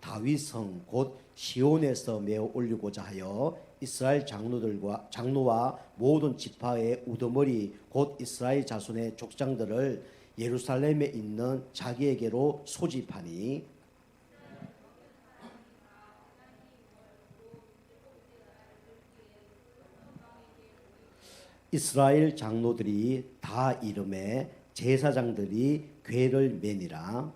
다윗성 곧 시온에서 메어 올리고자 하여 이스라엘 장로와 모든 지파의 우두머리 곧 이스라엘 자손의 족장들을 예루살렘에 있는 자기에게로 소집하니 이스라엘 장로들이 다 이름에 제사장들이 궤를 매니라.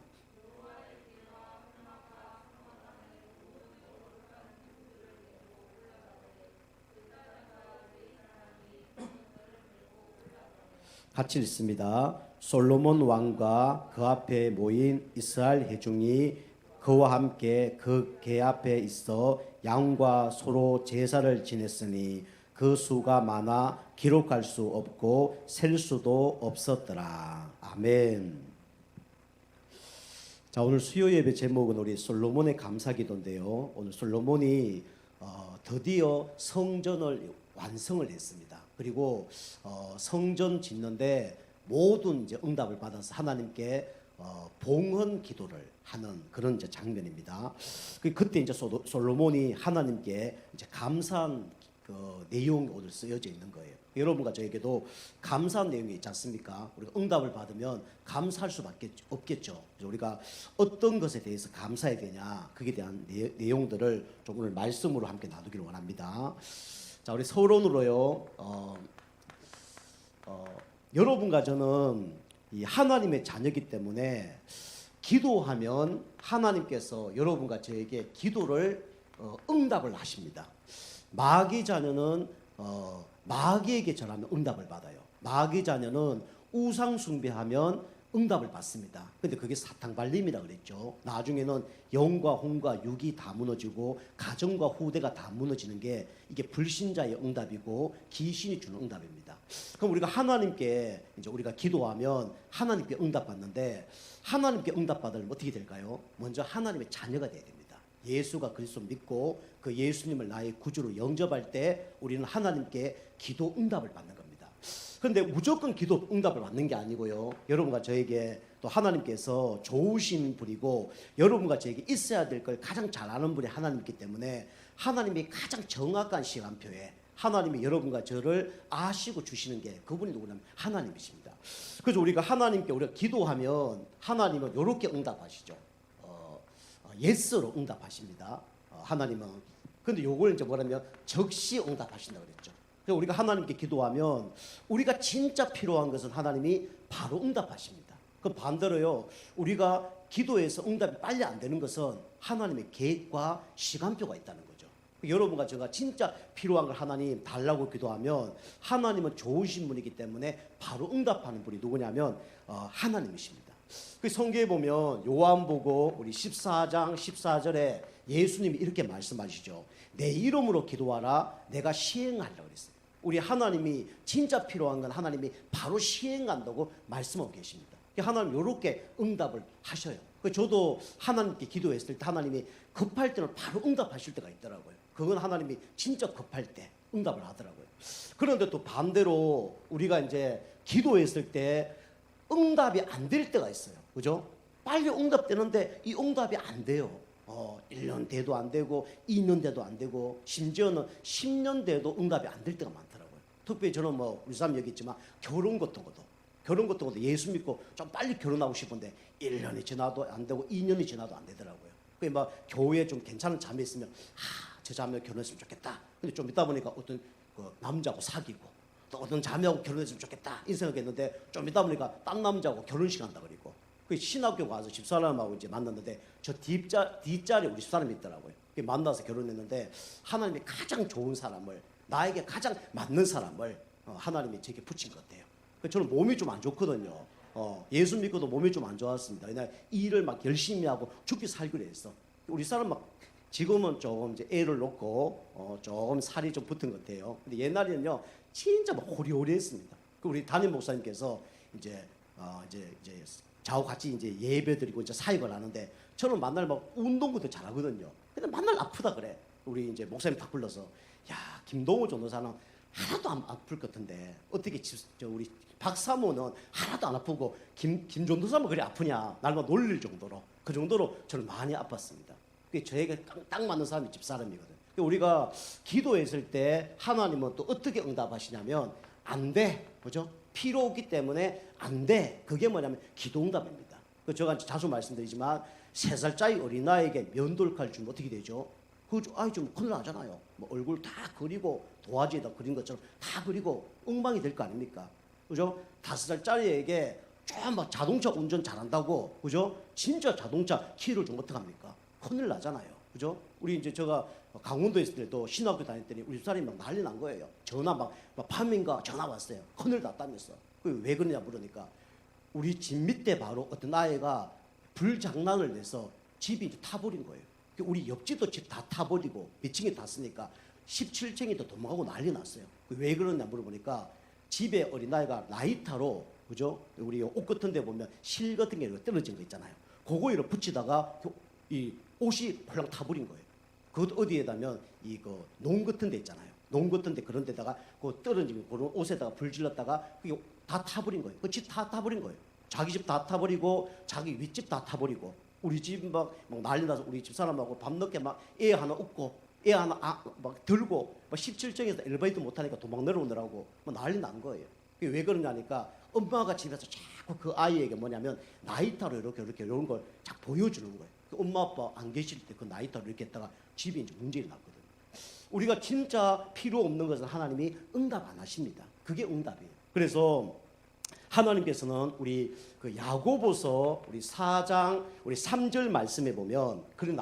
같이 읽습니다. 솔로몬 왕과 그 앞에 모인 이스라엘 회중이 그와 함께 그 궤 앞에 있어 양과 소로 제사를 지냈으니 그 수가 많아 기록할 수 없고 셀 수도 없었더라. 아멘. 자, 오늘 수요 예배 제목은 우리 솔로몬의 감사기도인데요. 오늘 솔로몬이 드디어 성전을 완성을 했습니다. 그리고 성전 짓는데 모든 이제 응답을 받아서 하나님께 봉헌 기도를 하는 그런 이제 장면입니다. 그때 이제 솔로몬이 하나님께 이제 감사한 그 내용이 오늘 쓰여져 있는 거예요. 여러분과 저에게도 감사한 내용이 있지 않습니까? 우리가 응답을 받으면 감사할 수밖에 없겠죠. 그래서 우리가 어떤 것에 대해서 감사해야 되냐, 그에 대한 내용들을 좀 오늘 말씀으로 함께 나누기를 원합니다. 자, 우리 서론으로요. 여러분과 저는 이 하나님의 자녀이기 때문에 기도하면 하나님께서 여러분과 저에게 기도를 응답을 하십니다. 마귀 자녀는 마귀에게 전하면 응답을 받아요. 마귀 자녀는 우상 숭배하면 응답을 받습니다. 근데 그게 사탕 발림이라 그랬죠. 나중에는 영과 혼과 육이 다 무너지고 가정과 후대가 다 무너지는 게 이게 불신자의 응답이고 귀신이 주는 응답입니다. 그럼 우리가 하나님께 이제 우리가 기도하면 하나님께 응답 받는데 하나님께 응답 받으면 어떻게 될까요? 먼저 하나님의 자녀가 돼야 됩니다. 예수가 그리스도 믿고 그 예수님을 나의 구주로 영접할 때 우리는 하나님께 기도 응답을 받는 겁니다. 그런데 무조건 기도 응답을 받는 게 아니고요. 여러분과 저에게 또 하나님께서 좋으신 분이고 여러분과 저에게 있어야 될 걸 가장 잘 아는 분이 하나님이기 때문에 하나님이 가장 정확한 시간표에 하나님이 여러분과 저를 아시고 주시는 게 그분이 누구냐면 하나님이십니다. 그래서 우리가 하나님께 우리가 기도하면 하나님은 이렇게 응답하시죠. 예스로 응답하십니다. 하나님은. 근데 요걸 이제 뭐냐면 적시 응답하신다고 그랬죠. 그래서 우리가 하나님께 기도하면 우리가 진짜 필요한 것은 하나님이 바로 응답하십니다. 그럼 반대로요. 우리가 기도해서 응답이 빨리 안 되는 것은 하나님의 계획과 시간표가 있다는 거죠. 여러분과 제가 진짜 필요한 걸 하나님 달라고 기도하면 하나님은 좋으신 분이기 때문에 바로 응답하는 분이 누구냐면 하나님이십니다. 그 성경에 보면 요한복음 우리 14장 14절에 예수님이 이렇게 말씀하시죠. 내 이름으로 기도하라 내가 시행하리라고 그랬어요. 우리 하나님이 진짜 필요한 건 하나님이 바로 시행한다고 말씀하고 계십니다. 하나님 이렇게 응답을 하셔요. 저도 하나님께 기도했을 때 하나님이 급할 때는 바로 응답하실 때가 있더라고요. 그건 하나님이 진짜 급할 때 응답을 하더라고요. 그런데 또 반대로 우리가 이제 기도했을 때 응답이 안 될 때가 있어요. 그죠? 빨리 응답되는데 이 응답이 안 돼요. 1년 돼도 안 되고 2년 돼도 안 되고 심지어는 10년 돼도 응답이 안 될 때가 많더라고요. 특별히 저는 우리 사람 얘기했지만 결혼 같은 것도 예수 믿고 좀 빨리 결혼하고 싶은데 1년이 지나도 안 되고 2년이 지나도 안 되더라고요. 교회에 좀 괜찮은 자매 있으면 저 자매 결혼했으면 좋겠다. 근데 좀 있다 보니까 어떤 남자하고 사귀고 또 어떤 자매하고 결혼했으면 좋겠다 이 생각했는데 좀 있다 보니까 딴 남자하고 결혼식 한다 그러고 신학교 가서 집사람하고 이제 만났는데 저 뒷자리에 우리 집사람이 있더라고요. 만나서 결혼했는데 하나님이 가장 좋은 사람을 나에게 가장 맞는 사람을 하나님이 제게 붙인 것 같아요. 저는 몸이 좀 안 좋거든요. 예수 믿고도 몸이 좀 안 좋았습니다. 그냥 일을 막 열심히 하고 죽기 살기로 했어. 우리 사람 막 지금은 조금 이제 애를 놓고 조금 살이 좀 붙은 것 같아요. 근데 옛날에는요 진짜 막 호리호리했습니다. 우리 담임 목사님께서 이제 저하고 같이 이제 예배드리고 이제 사역을 하는데 저는 만날 막 운동부터 잘하거든요. 근데 만날 아프다 그래. 우리 이제 목사님 딱 불러서 야 김동호 전도사는 하나도 안 아플 것 같은데 어떻게 우리 박사모는 하나도 안 아프고 김 전도사만 그래 아프냐 날 막 놀릴 정도로 그 정도로 저는 많이 아팠습니다. 그게 저에게 딱 맞는 사람이 집사람이거든. 우리가 기도했을 때 하나님은 또 어떻게 응답하시냐면 안 돼, 그죠? 필요 없기 때문에 안 돼. 그게 뭐냐면 기도응답입니다. 제가 자주 말씀드리지만 3살짜리 어린아이에게 면도칼 주면 어떻게 되죠? 그 아이 좀 큰일 나잖아요. 뭐 얼굴 다 그리고 도화지에다 그린 것처럼 다 그리고 엉망이 될 거 아닙니까? 그죠? 5살짜리에게 좀 막 자동차 운전 잘한다고, 그죠? 진짜 자동차 키를 좀 어떡합니까? 큰일 나잖아요. 그죠? 우리 이제 제가 강원도에 있을 때도 신학교 다닐 때니 우리 집사람이 막 난리 난 거예요. 전화 막 밤인가 전화 왔어요. 큰일 났다면서. 왜 그러냐 물으니까 우리 집 밑에 바로 어떤 아이가 불장난을 내서 집이 이제 타버린 거예요. 우리 옆집도 집 다 타버리고 몇 층이 탔으니까 17층이 더 도망가고 난리 났어요. 왜 그러냐 물어보니까 집에 어린아이가 라이터로, 그죠? 우리 옷 같은 데 보면 실 같은 게 떨어진 거 있잖아요. 그거 이렇게 붙이다가 이 옷이 홀랑 타버린 거예요. 그것 어디에다면 이거 농 같은 데 있잖아요. 농 같은 데 그런 데다가 그 떨어지면 그런 옷에다가 불 질렀다가 그게 다 타버린 거예요. 그 집 다 타버린 거예요. 자기 집 다 타버리고 자기 윗집 다 타버리고 우리 집 막 난리 나서 우리 집사람하고 밤늦게 막 애 하나 업고 애 하나 막 들고 막 17층에서 엘리베이터 못 타니까 도망 내려오느라고 막 난리 난 거예요. 그게 왜 그러냐니까 엄마가 집에서 자꾸 그 아이에게 뭐냐면 나이타로 이렇게 이런 걸 자꾸 보여주는 거예요. 그 엄마 아빠 안 계실 때 그 나이타로 이렇게 했다가 집에 이제 문제가 났거든요. 우리가 진짜 필요 없는 것은 하나님이 응답 안 하십니다. 그게 응답이에요. 그래서 하나님께서는 우리 그 야고보서 우리 4장 우리 3절 말씀에 보면 그런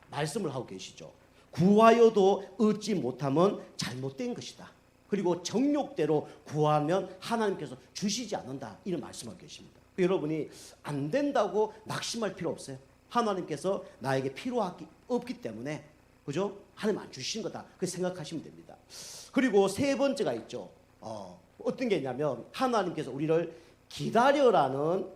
말씀을 하고 계시죠. 구하여도 얻지 못하면 잘못된 것이다. 그리고 정욕대로 구하면 하나님께서 주시지 않는다. 이런 말씀하고 계십니다. 여러분이 안 된다고 낙심할 필요 없어요. 하나님께서 나에게 필요하기 없기 때문에, 그죠? 하나님 안 주신 거다. 그렇게 생각하시면 됩니다. 그리고 세 번째가 있죠. 어떤 게 있냐면 하나님께서 우리를 기다려라는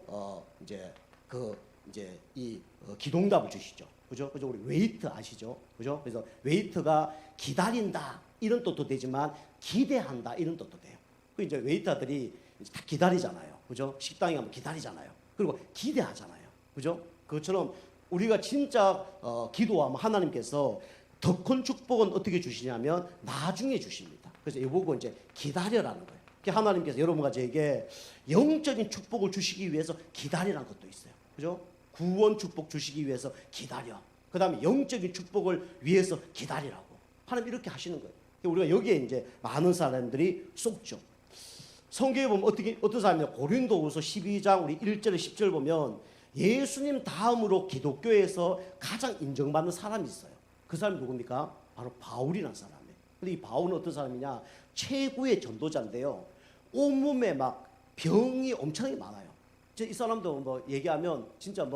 기도응답을 주시죠. 그죠? 그죠? 우리 웨이트 아시죠? 그죠? 그래서 웨이트가 기다린다 이런 뜻도 되지만 기대한다 이런 뜻도 돼요. 그 이제 웨이터들이 다 기다리잖아요. 그죠? 식당에 가면 기다리잖아요. 그리고 기대하잖아요. 그죠? 그것처럼 우리가 진짜 기도하면 하나님께서 더 큰 축복은 어떻게 주시냐면 나중에 주십니다. 그래서 이보고 이제 기다려라는 거예요. 하나님께서 여러분과 저에게 영적인 축복을 주시기 위해서 기다리라는 것도 있어요. 그죠? 구원 축복 주시기 위해서 기다려. 그 다음에 영적인 축복을 위해서 기다리라고. 하나님 이렇게 하시는 거예요. 우리가 여기에 이제 많은 사람들이 속죠. 성경에 보면 어떤 사람이냐. 고린도후서 12장 우리 1절 10절 보면 예수님 다음으로 기독교에서 가장 인정받는 사람이 있어요. 그 사람이 누굽니까? 바로 바울이라는 사람이에요. 근데 이 바울은 어떤 사람이냐? 최고의 전도자인데요. 온몸에 막 병이 엄청나게 많아요. 이 사람도 뭐 얘기하면 진짜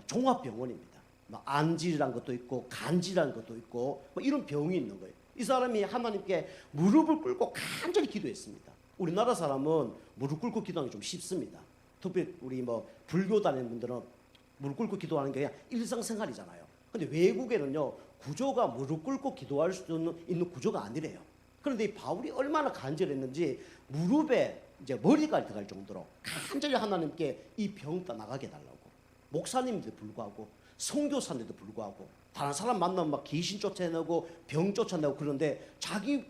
종합병원입니다. 막 안질이란 것도 있고 간질이란 것도 있고 뭐 이런 병이 있는 거예요. 이 사람이 하나님께 무릎을 꿇고 간절히 기도했습니다. 우리나라 사람은 무릎 꿇고 기도하는 게 좀 쉽습니다. 특히 우리 불교 다니는 분들은 무릎 꿇고 기도하는 게 그냥 일상생활이잖아요. 근데 외국에는요 구조가 무릎 꿇고 기도할 수 있는 구조가 아니래요. 그런데 이 바울이 얼마나 간절했는지 무릎에 이제 머리가 들어갈 정도로 간절히 하나님께 이 병 떠나가게 해달라고. 목사님들도 불구하고 선교사님들도 불구하고 다른 사람 만나면 막 귀신 쫓아내고 병 쫓아내고 그러는데 자기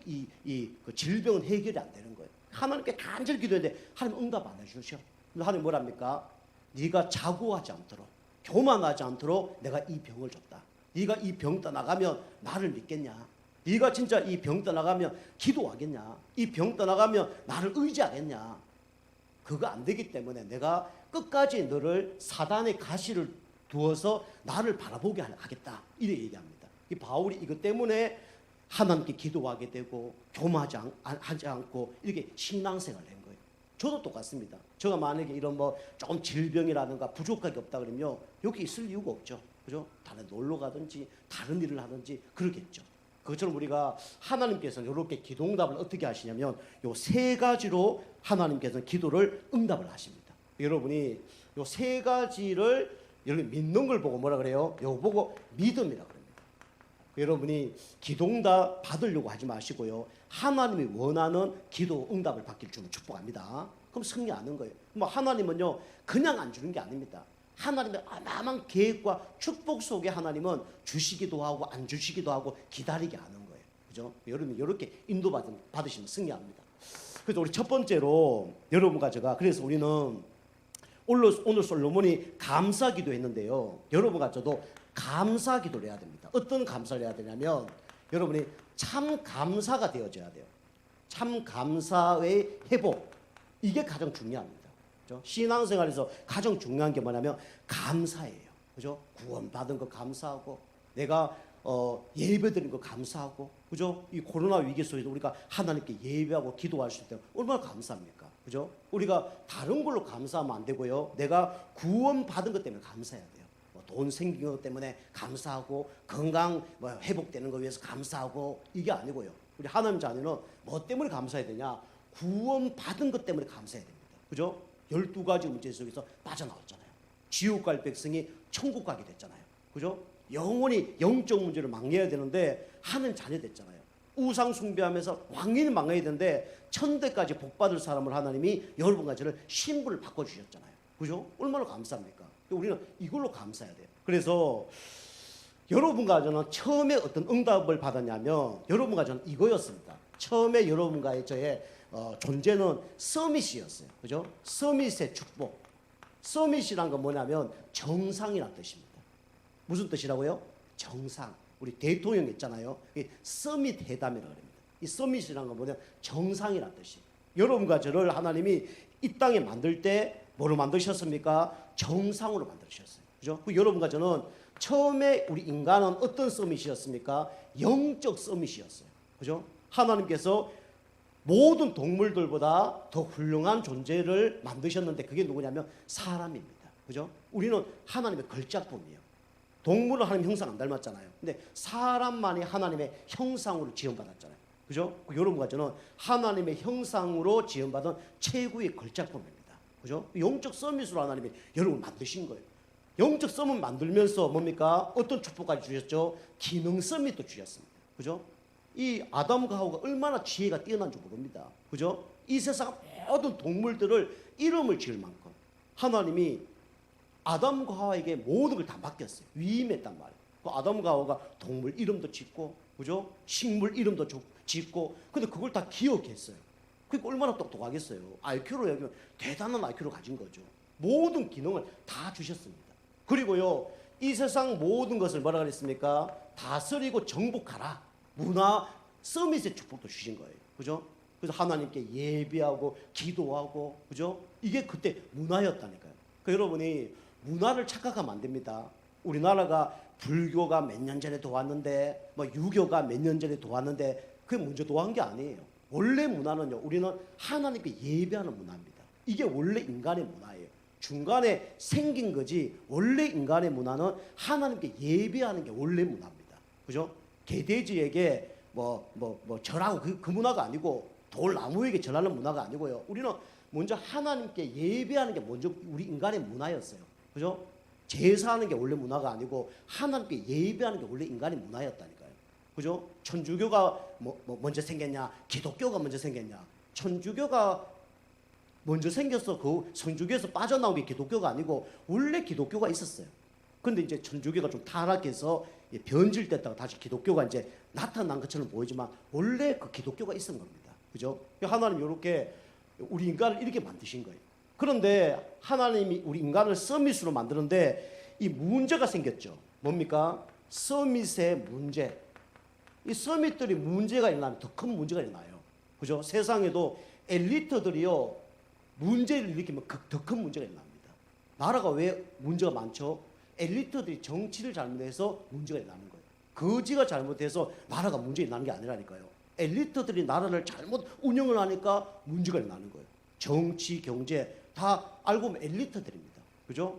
그 질병은 해결이 안 되는 거예요. 하나님께 간절히 기도했는데 하나님 응답 안 해주셔. 근데 하나님 뭐랍니까? 네가 자고하지 않도록 교만하지 않도록 내가 이 병을 줬다. 네가 이 병 떠나가면 나를 믿겠냐? 네가 진짜 이 병 떠나가면 기도하겠냐? 이 병 떠나가면 나를 의지하겠냐? 그거 안 되기 때문에 내가 끝까지 너를 사단의 가시를 두어서 나를 바라보게 하겠다. 이래 얘기합니다. 이 바울이 이것 때문에 하나님께 기도하게 되고 교만하지 않고 이렇게 신앙생활을 한 거예요. 저도 똑같습니다. 제가 만약에 이런 조금 질병이라든가 부족하게 없다 그러면 여기 있을 이유가 없죠. 그죠? 다른 놀러 가든지 다른 일을 하든지 그러겠죠. 그것처럼 우리가 하나님께서는 이렇게 기도응답을 어떻게 하시냐면 요 세 가지로 하나님께서는 기도를 응답을 하십니다. 여러분이 요 세 가지를 여러분 믿는 걸 보고 뭐라 그래요? 요거 보고 믿음이라 그럽니다. 여러분이 기도응답 받으려고 하지 마시고요. 하나님이 원하는 기도 응답을 받기를 주면 축복합니다. 그럼 승리하는 거예요. 하나님은요 그냥 안 주는 게 아닙니다. 하나님의 어마어마한 계획과 축복 속에 하나님은 주시기도 하고 안 주시기도 하고 기다리게 하는 거예요. 그죠? 여러분 이렇게 받으시면 승리합니다. 그래서 우리 첫 번째로 여러분과 제가 그래서 우리는 오늘 솔로몬이 감사 기도했는데요. 여러분과 저도 감사 기도를 해야 됩니다. 어떤 감사를 해야 되냐면 여러분이 참 감사가 되어져야 돼요. 참 감사의 회복. 이게 가장 중요합니다. 그죠? 신앙생활에서 가장 중요한 게 뭐냐면 감사예요. 그죠? 구원받은 거 감사하고 내가 예배드린 거 감사하고 그죠? 이 코로나 위기 속에서 우리가 하나님께 예배하고 기도할 수 있다면 얼마나 감사합니까? 그죠? 우리가 다른 걸로 감사하면 안 되고요. 내가 구원받은 것 때문에 감사해야 돼요. 돈 생긴 것 때문에 감사하고 건강 회복되는 거 위해서 감사하고 이게 아니고요. 우리 하나님 자녀는 뭐 때문에 감사해야 되냐? 구원받은 것 때문에 감사해야 됩니다. 그죠? 12가지 문제 속에서 빠져나왔잖아요. 지옥 갈 백성이 천국 가게 됐잖아요. 그죠? 영원히 영적 문제를 망해야 되는데 하는 자녀 됐잖아요. 우상 숭배하면서 왕인이 망해야 되는데 천대까지 복받을 사람을 하나님이 여러분과 저를 신분을 바꿔주셨잖아요. 그죠? 얼마나 감사합니까? 우리는 이걸로 감사해야 돼요. 그래서 여러분과 저는 처음에 어떤 응답을 받았냐면 여러분과 저는 이거였습니다. 처음에 여러분과의 저의 존재는 서밋이었어요. 그죠? 서밋의 축복. 서밋이란 건 뭐냐면 정상이라는 뜻입니다. 무슨 뜻이라고요? 정상. 우리 대통령 있잖아요. 서밋 회담이라고 합니다. 이 서밋이라는 건 뭐냐면 정상이라는 뜻이에요. 여러분과 저를 하나님이 이 땅에 만들 때 뭐로 만드셨습니까? 정상으로 만드셨어요. 그죠? 여러분과 저는 처음에 우리 인간은 어떤 서밋이었습니까? 영적 서밋이었어요. 그죠? 하나님께서 모든 동물들보다 더 훌륭한 존재를 만드셨는데 그게 누구냐면 사람입니다. 그죠? 우리는 하나님의 걸작품이에요. 동물은 하나님 형상 안 닮았잖아요. 근데 사람만이 하나님의 형상으로 지음받았잖아요. 그죠? 여러분과 저는 하나님의 형상으로 지음받은 최고의 걸작품입니다. 그죠? 영적 서밋으로 하나님이 여러분을 만드신 거예요. 영적 서밋 만들면서 뭡니까? 어떤 축복까지 주셨죠? 기능 서밋도 주셨습니다. 그죠? 이 아담과 하와가 얼마나 지혜가 뛰어난 줄 모릅니다. 그죠? 이 세상 모든 동물들을 이름을 지을 만큼 하나님이 아담과 하와에게 모든 걸 다 맡겼어요. 위임했단 말이에요. 그 아담과 하와가 동물 이름도 짓고, 그죠? 식물 이름도 짓고, 근데 그걸 다 기억했어요. 그러니까 얼마나 똑똑하겠어요. IQ로 여기면 대단한 IQ를 가진 거죠. 모든 기능을 다 주셨습니다. 그리고요, 이 세상 모든 것을 뭐라 그랬습니까? 다스리고 정복하라. 문화 서밋의 축복도 주신 거예요. 그죠? 그래서 하나님께 예배하고 기도하고, 그죠? 이게 그때 문화였다니까요. 그러니까 여러분이 문화를 착각하면 안 됩니다. 우리나라가 불교가 몇 년 전에 도왔는데, 유교가 몇 년 전에 도왔는데, 그게 먼저 도한 게 아니에요. 원래 문화는요, 우리는 하나님께 예배하는 문화입니다. 이게 원래 인간의 문화예요. 중간에 생긴 거지, 원래 인간의 문화는 하나님께 예배하는 게 원래 문화입니다. 그죠? 개돼지에게 절하고 그 문화가 아니고, 돌나무에게 절하는 문화가 아니고요. 우리는 먼저 하나님께 예배하는 게 먼저 우리 인간의 문화였어요. 그죠? 제사하는 게 원래 문화가 아니고 하나님께 예배하는 게 원래 인간의 문화였다니까요. 그죠? 천주교가 먼저 생겼냐? 기독교가 먼저 생겼냐? 천주교가 먼저 생겼어. 그 천주교에서 빠져나온 게 기독교가 아니고 원래 기독교가 있었어요. 근데 이제 천주교가 좀 타락해서 변질됐다가 다시 기독교가 이제 나타난 것처럼 보이지만 원래 그 기독교가 있었던 겁니다. 그죠? 하나님 이렇게 우리 인간을 이렇게 만드신 거예요. 그런데 하나님이 우리 인간을 서밋으로 만드는데 이 문제가 생겼죠. 뭡니까? 서밋의 문제. 이 서밋들이 문제가 일어나면 더 큰 문제가 일어나요. 그죠? 세상에도 엘리트들이요, 문제를 일으키면 더 큰 문제가 일어납니다. 나라가 왜 문제가 많죠? 엘리트들이 정치를 잘못해서 문제가 일어나는 거예요. 거지가 잘못해서 나라가 문제가 일어나는 게 아니라니까요. 엘리트들이 나라를 잘못 운영을 하니까 문제가 일어나는 거예요. 정치, 경제 다 알고 보면 엘리트들입니다. 그죠?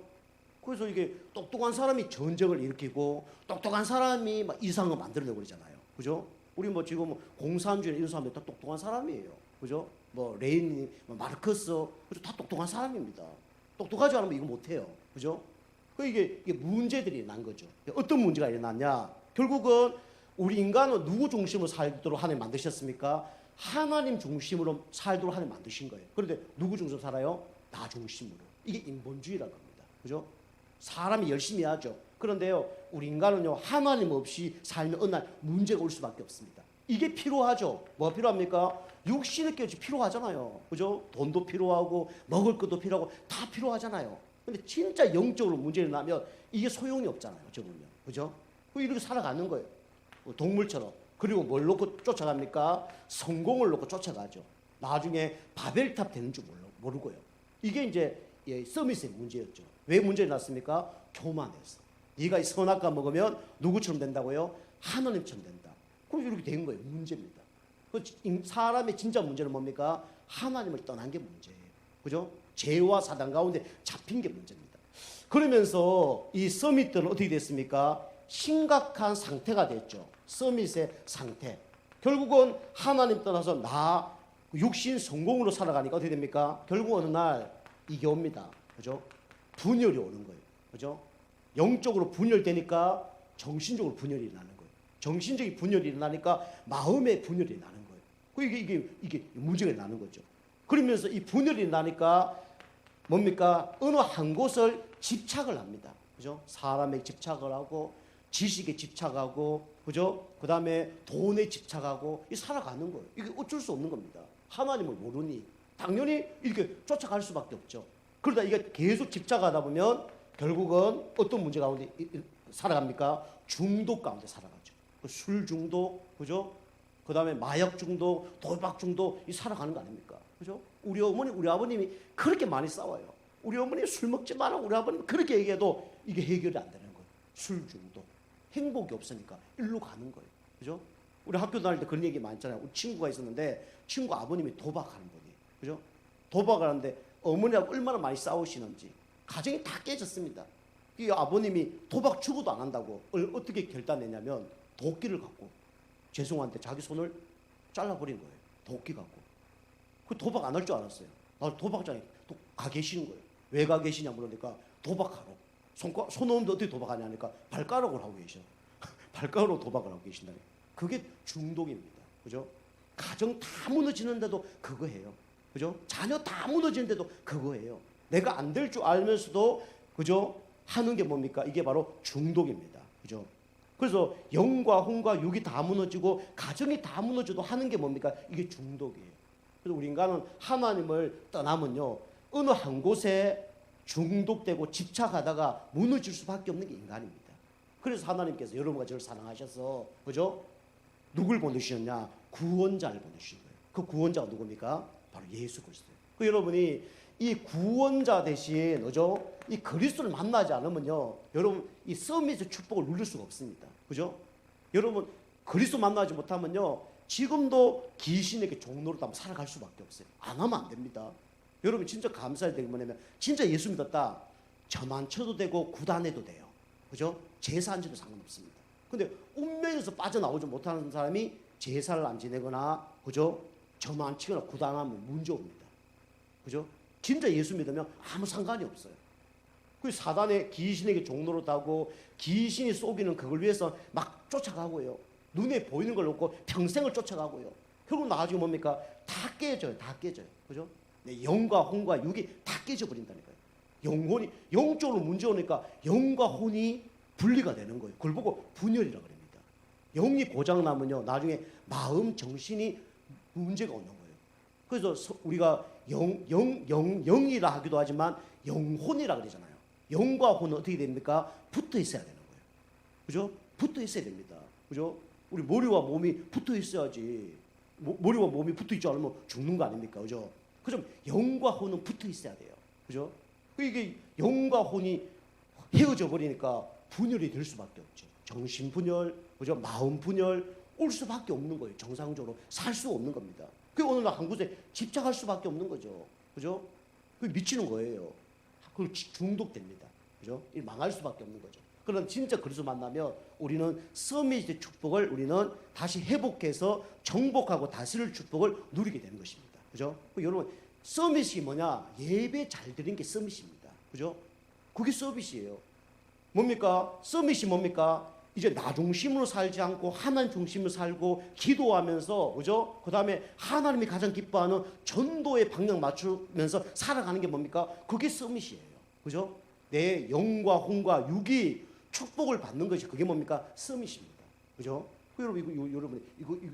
그래서 이게 똑똑한 사람이 전쟁을 일으키고 똑똑한 사람이 막 이상을 만들려고 그러잖아요. 그죠? 우리 지금 공산주의 이런 사람들 다 똑똑한 사람이에요. 그죠? 레닌, 마르크스, 그죠? 다 똑똑한 사람입니다. 똑똑하지 않으면 이거 못해요. 그죠? 이게 문제들이 난 거죠. 어떤 문제가 일어났냐? 결국은 우리 인간은 누구 중심으로 살도록 하나님 만드셨습니까? 하나님 중심으로 살도록 하나님 만드신 거예요. 그런데 누구 중심으로 살아요? 나 중심으로. 이게 인본주의라고 합니다. 그죠? 사람이 열심히 하죠. 그런데요, 우리 인간은요, 하나님 없이 살면 어느 날 문제가 올 수밖에 없습니다. 이게 필요하죠. 뭐가 필요합니까? 육신의 것이 필요하잖아요. 그죠? 돈도 필요하고 먹을 것도 필요하고 다 필요하잖아요. 근데 진짜 영적으로 문제가 나면 이게 소용이 없잖아요. 적으면. 그죠? 이렇게 살아가는 거예요. 동물처럼. 그리고 뭘 놓고 쫓아갑니까? 성공을 놓고 쫓아가죠. 나중에 바벨탑 되는 줄 모르고요. 이게 이제 서밋의 문제였죠. 왜 문제가 났습니까? 교만해서. 네가 이 선악과 먹으면 누구처럼 된다고요? 하나님처럼 된다. 그럼 이렇게 된 거예요. 문제입니다. 사람의 진짜 문제는 뭡니까? 하나님을 떠난 게 문제예요. 그죠? 죄와 사단 가운데 잡힌 게 문제입니다. 그러면서 이 서밋들은 어떻게 됐습니까? 심각한 상태가 됐죠. 서밋의 상태. 결국은 하나님 떠나서 육신 성공으로 살아가니까 어떻게 됩니까? 결국 어느 날 이게 옵니다. 그죠? 분열이 오는 거예요. 그죠? 영적으로 분열되니까 정신적으로 분열이 일어나는 거예요. 정신적인 분열이 일어나니까 마음의 분열이 일어나는 거예요. 이게 문제가 일어나는 거죠. 그러면서 이 분열이 일어나니까 뭡니까? 어느 한 곳을 집착을 합니다. 그죠? 사람에 집착을 하고 지식에 집착하고 그죠? 그다음에 돈에 집착하고 이 살아가는 거예요. 이게 어쩔 수 없는 겁니다. 하나님을 모르니 당연히 이렇게 쫓아갈 수밖에 없죠. 그러다 이게 계속 집착하다 보면 결국은 어떤 문제 가운데 살아갑니까? 중독 가운데 살아가죠. 술 중독, 그죠? 그다음에 마약 중독, 도박 중독 이 살아가는 거 아닙니까? 그죠? 우리 어머니, 우리 아버님이 그렇게 많이 싸워요. 우리 어머니 술 먹지 마라. 우리 아버님 그렇게 얘기해도 이게 해결이 안 되는 거예요. 술 중독. 행복이 없으니까 일로 가는 거예요. 그죠? 우리 학교 다닐 때 그런 얘기 많잖아요. 우리 친구가 있었는데 친구 아버님이 도박하는 분이에요. 그죠? 도박을 하는데 어머니하고 얼마나 많이 싸우시는지 가정이 다 깨졌습니다. 이 아버님이 도박 죽어도 안 한다고 어떻게 결단했냐면 도끼를 갖고 죄송한데 자기 손을 잘라버린 거예요. 도끼 갖고. 그 도박 안 할 줄 알았어요. 도박장에 또 가 계시는 거예요. 왜 가 계시냐 물으니까 도박하러. 손 없는데 어떻게 도박하냐 하니까 발가락으로 하고 계셔. 발가락으로 도박을 하고 계신다니. 그게 중독입니다. 그죠? 가정 다 무너지는데도 그거 해요. 그죠? 자녀 다 무너지는데도 그거 해요. 내가 안 될 줄 알면서도 그죠? 하는 게 뭡니까? 이게 바로 중독입니다. 그죠? 그래서 영과 혼과 육이 다 무너지고 가정이 다 무너져도 하는 게 뭡니까? 이게 중독이에요. 그래서 우리 인간은 하나님을 떠나면요. 어느 한 곳에 중독되고 집착하다가 무너질 수밖에 없는 게 인간입니다. 그래서 하나님께서 여러분과 저를 사랑하셔서 그죠? 누굴 보내주셨냐? 구원자를 보내주신 거예요. 그 구원자가 누굽니까? 바로 예수 그리스도예요. 그 여러분이 이 구원자 대신 그죠? 이 그리스도를 만나지 않으면요. 여러분 이 서밋의 축복을 누릴 수가 없습니다. 그죠? 여러분 그리스도 만나지 못하면요. 지금도 귀신에게 종로로 살아갈 수밖에 없어요. 안 하면 안 됩니다. 여러분 진짜 감사해야 되는 게 뭐냐면 진짜 예수 믿었다. 저만 쳐도 되고 구단해도 돼요. 그죠? 제사 안 지도 상관없습니다. 근데 운명에서 빠져나오지 못하는 사람이 제사를 안 지내거나 그죠? 저만 치거나 구단하면 문제 옵니다. 그죠? 진짜 예수 믿으면 아무 상관이 없어요. 그 사단의 귀신에게 종로로 타고 귀신이 속이는 그걸 위해서 막 쫓아가고요. 눈에 보이는 걸 놓고 평생을 쫓아가고요. 결국 나중에 뭡니까? 다 깨져요. 다 깨져요. 그죠? 영과 혼과 육이 다 깨져버린다니까요. 영혼이 영적으로 문제 오니까 영과 혼이 분리가 되는 거예요. 그걸 보고 분열이라고 합니다. 영이 고장 나면요. 나중에 마음, 정신이 문제가 오는 거예요. 그래서 우리가 영이라 하기도 하지만 영혼이라 그러잖아요. 영과 혼은 어떻게 됩니까? 붙어 있어야 되는 거예요. 그죠? 붙어 있어야 됩니다. 그죠? 우리 머리와 몸이 붙어 있어야지. 머리와 몸이 붙어 있지 않으면 죽는 거 아닙니까? 그죠? 그죠? 영과 혼은 붙어 있어야 돼요. 그죠? 이게 영과 혼이 헤어져 버리니까 분열이 될 수밖에 없죠. 정신 분열, 그죠? 마음 분열 올 수밖에 없는 거예요. 정상적으로 살 수 없는 겁니다. 그 어느 날 한 곳에 집착할 수밖에 없는 거죠. 그죠? 그 미치는 거예요. 그 중독됩니다. 그죠? 망할 수밖에 없는 거죠. 그럼 진짜 그리스도 만나면 우리는 서밋의 축복을 우리는 다시 회복해서 정복하고 다스릴 축복을 누리게 되는 것입니다. 그죠? 여러분 서밋이 뭐냐? 예배 잘 드린 게 서밋입니다. 그죠? 그게 서밋이에요. 뭡니까? 서밋이 뭡니까? 이제 나 중심으로 살지 않고 하나님 중심으로 살고 기도하면서 그죠? 그다음에 하나님이 가장 기뻐하는 전도의 방향 맞추면서 살아가는 게 뭡니까? 그게 서밋이에요. 그죠? 내 영과 혼과 육이 축복을 받는 것이 그게 뭡니까? 서밋입니다. 그죠? 여러분